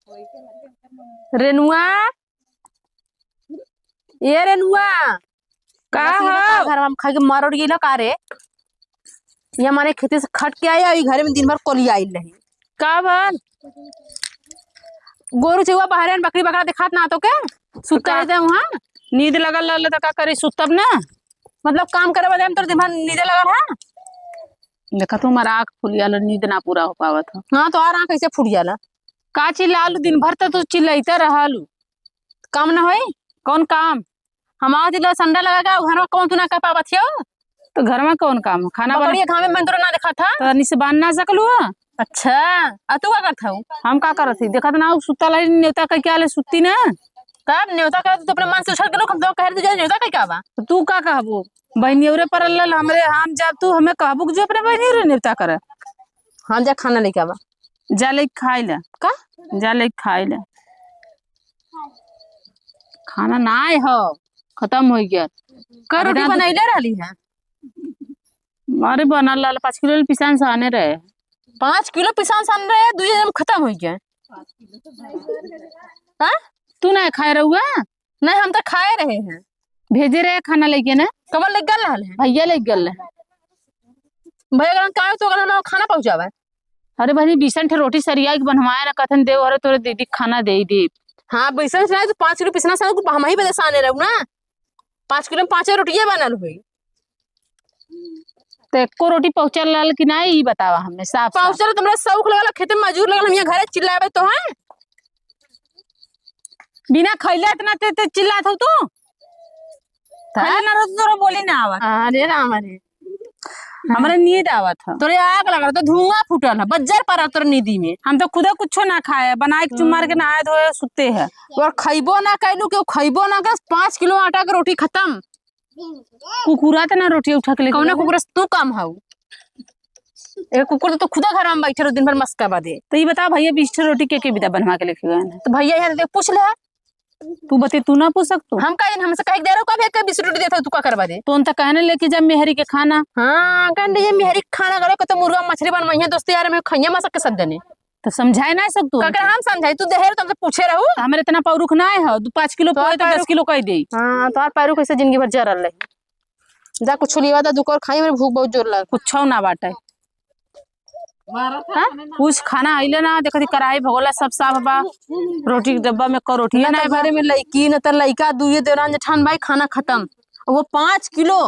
रेनुआ, ये रेनुआ का है घर में खा के मर उड़ गई का रे। ये हमारे खेती से खट के आया घर में दिन भर कोली आई रही का बन गोरू चुआ बाहर बकरी बकरा दिखात ना तो के सुता है वहाँ नींद लगल रहले तो का करी सुतब ना। मतलब काम करे बदे तो दिन भर नींदे लगल है। देखा तू हमारा आँख फूल जाला, नींद ना पूरा हो पावत है। हाँ तो और आँख कैसे फूट जाला। का चिल्लालू दिन भर तो तू चिल्लाते रहलू, काम ना होई कौन काम। हमारा दिल संडा लगा के घर में कौन तू ना कर पावत हो। तो घर में कौन काम है? खाना बकरी घाव में मंत्र ना देखा था तो निसे बांध ना सकलू। अच्छा आ तू का करता हूँ हम का करत थी देखा ना सुता लाई नेवता कह के आले सुती ना। तब न्योता कर तो अपने मन से उछल के लोग तो कह रहे न्योता कह बा तो तू का कहबू बहनियरे पर अल्लाह हमरे हम जब तू हमें कहबू जो अपने बहनियरे नेवता करे। हम जा खाना लेके आवा जा ले खाई ले का जा ले खाई ले। खाना ना आए हो खत्म हो गया। का रोटी बनैले रहली है। अरे बनल लाल 5 किलो पिसान से आने रहे 5 किलो पिसान सान रहे 2 दिन में खत्म हो गया। हाँ तू ना खाए रहुआ। नहीं हम तो खाए रहे हैं भेजे रहे खाना लेके ना कमल लेके गल रहल है भैया लेके गल है। भैया अगर का तो अगर हम खाना पहुंचावे। अरे भाई बीसन ठे रोटी सरिया के बनवाए ना कथन देव अरे तोरे दीदी खाना दे दे। हाँ बीसन से तो 5 किलो पिसना सा हम ही बदे साने रहू ना 5 किलो में 5 रोटियां बनल हुई। तो एको रोटी पहुंचल लाल कि नहीं ई बतावा हमें साफ पहुंचल तुमरा शौक लगल खेते में मजूर लगल हम यहाँ घरे चिल्लावे तो है बिना खैला इतना ते चिल्लात हो तू खैला ना रह तोरा बोली ना आवत। अरे राम अरे हमरे नींद आवत है तोरे आग लगल तो धुआं फूटल है बज्जर पर तोर नींदी में। हम तो खुदे कुछ ना खाए बनाए के चुमार के नहाए धोए सुते है और खइबो ना कैलू के खइबो ना के 5 किलो आटा के रोटी खत्म। कुकुरा त ना रोटी उठा के ले कौन कुकुर तू काम हाउ ए कुकुर तो खुदा घर में बैठे दिन भर मस्का बादे। तो ये बता भैया 20 रोटी के बिदा बनवा के लेके गए तो भैया यहाँ देख पूछ ले तू बते तू ना पूछ सकतू हम कहीं हमसे कह दे रहा कब एक 20 रोटी देता तू का करवा दे तो त कहने लेके जब मेहरी के खाना। हां कहने ये मेहरी खाना करे तो मुर्गा मछली बनवाइया दोस्त यार में खइया मा सके सब देने तो समझाए ना सकतू का हम समझाई तू देहर तुमसे पूछे रहू हमरे इतना पौरुख ना है 5 किलो पोए तो 10 किलो कह दे। हां तो पैरू कैसे जिंदगी भर जरल रही जा कुछ लिवा दा दुकर खाई मेरे भूख बहुत जोर लग कुछ ना बाटे कुछ खाना आइले ना देखती कढ़ाई भगोला सब साफ बा रोटी के डब्बा में कर रोटी ना घरे में लड़की न त लड़का दुए देवरान जेठान भाई खाना खत्म वो 5 किलो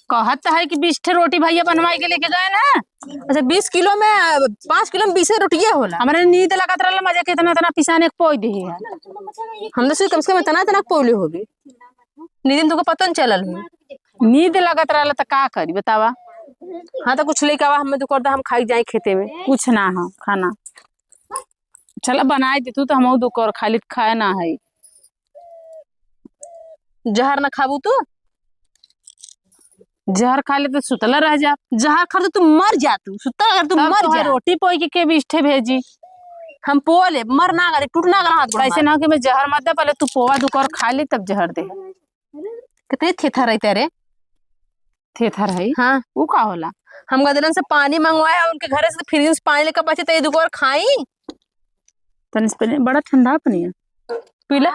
कहत है कि 20 रोटी भैया बनवाई के लेके गए ना। अच्छा 20 किलो में 5 किलो में 20 रोटियां होला। हमारे नींद लगत रहला मजा के इतना पिसाने के पोई दे है हम तो कम से कम इतना पोले होगी नींद तुमको पता नहीं चलल हुई नींद लगत रहला त का करी बतावा। हाँ तो कुछ लेके आवा हमें तो कर हम खाई जाए खेते में कुछ ना हो खाना चला बनाए दे तू तो हम दुकर खाली खाए ना है। जहर ना खाबू तू जहर खा ले तो सुतला रह जा। जहर खा तो तू मर जा तू सुता अगर तू मर जा रोटी पोई के 20 भेजी हम पोले मर ना करे टूट ना कर हाथ ऐसे ना कि मैं जहर मत दे पहले तू पोवा दुकर खा ली तब जहर दे। कितने थेथर रहते रे थेथर है। हाँ वो का होला हम गदरन से पानी मंगवाया उनके घर से फ्रिज से पानी लेकर बचे तो ये दुकान खाई तनिस पे बड़ा ठंडा पानी है पीला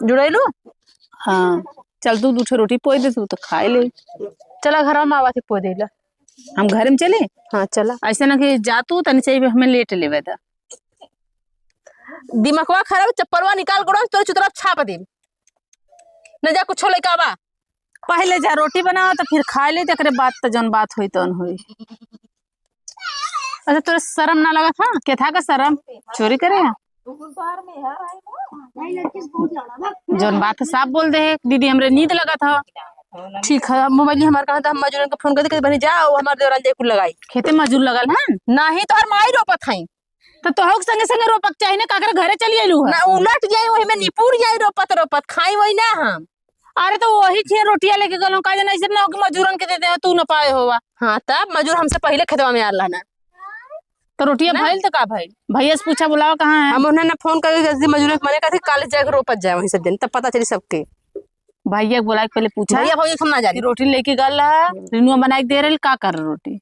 जुड़ैलू। हाँ चल तू 2 रोटी पोई दे तू तो खाए ले चला घर में आवा थे पोई देला हम घर में चले। हाँ चला ऐसे ना कि जा तू तनी चाहिए हमें लेट लेवे दा दिमागवा खराब चप्पलवा निकाल करो तोरे चुतरा छाप दे न जा कुछ लेके आवा पहले जा रोटी बनाओ तो फिर खा ले तकरे बात तो जौन बात हुई तो हुई। अच्छा तोरे शर्म ना लगा था क्या था का शर्म चोरी करे जौन बात साफ बोल दे दीदी हमरे नींद लगा था। ठीक है मोबाइल हमारे कहा था हम मजूरन को फोन कर दे बनी जाओ हमारे देवरान जयपुर लगाई खेते मजूर लगल है नहीं तो हर माई रोपत हई तो होक संगे संगे रोपक चाहिए ना काकर घरे चली आलू ना उलट जाए वही में निपुर जाए रोपत रोपत खाई वही ना हम। अरे तो वही थे रोटियां लेके गलो का जना ऐसे ना हो कि मजूरन के देते तू ना पाए होवा। हाँ तब मजूर हमसे पहले खेतवा में आला ना तो रोटियां भइल तो का भइल भैया से पूछा बुलाओ कहाँ है। हम उन्हें फोन करके मजूर मने कहते कॉलेज जाकर रोपत जाए वही सब दिन तब पता चली सबके भैया बुला के पहले पूछा भैया भैया हम ना जानी रोटी लेके गल रिनुआ बना के दे रहे का कर रोटी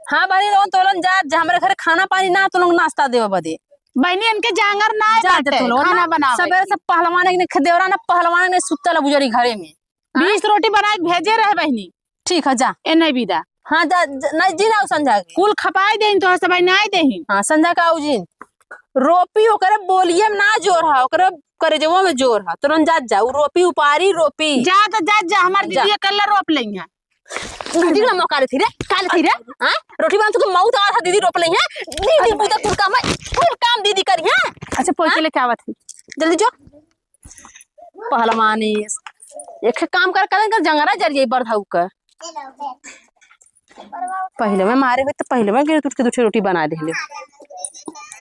हाँ बनी लोग तोलन जा हमारे घर खाना पानी ना तो लोग नाश्ता देव बदे बहनी इनके जांगर ना जा बाटे, तो लोग खाना बनावे सबेरे से पहलवान ने देवरा ना पहलवान ने सुतल गुजरी घरे में 20 रोटी बना के भेजे रहे बहनी। ठीक है जा ए नहीं विदा हाँ जा नहीं जी ना संझा के कुल खपाई देही तो सब नहीं देही। हाँ संझा का आऊ जी रोपी ओकरे बोलिए में ना जोर है ओकरे करे जवो में जोर है तुरंत जा रोपी उपारी रोपी जा तो जा हमार दीदी कल रोप लेंगे। दीदी ना मौका थी रे काले थी रे हां रोटी बना तो मौत आ था दीदी रोप ले हैं दीदी पूरा कुल काम दीदी करी है। अच्छा पोछे लेके आवत है जल्दी जो पहलवानी एक काम कर जंगरा जरिए बढ़ाऊ कर पहले में मारे हुए तो पहले में गिर तुट के दूसरी रोटी बना दे ले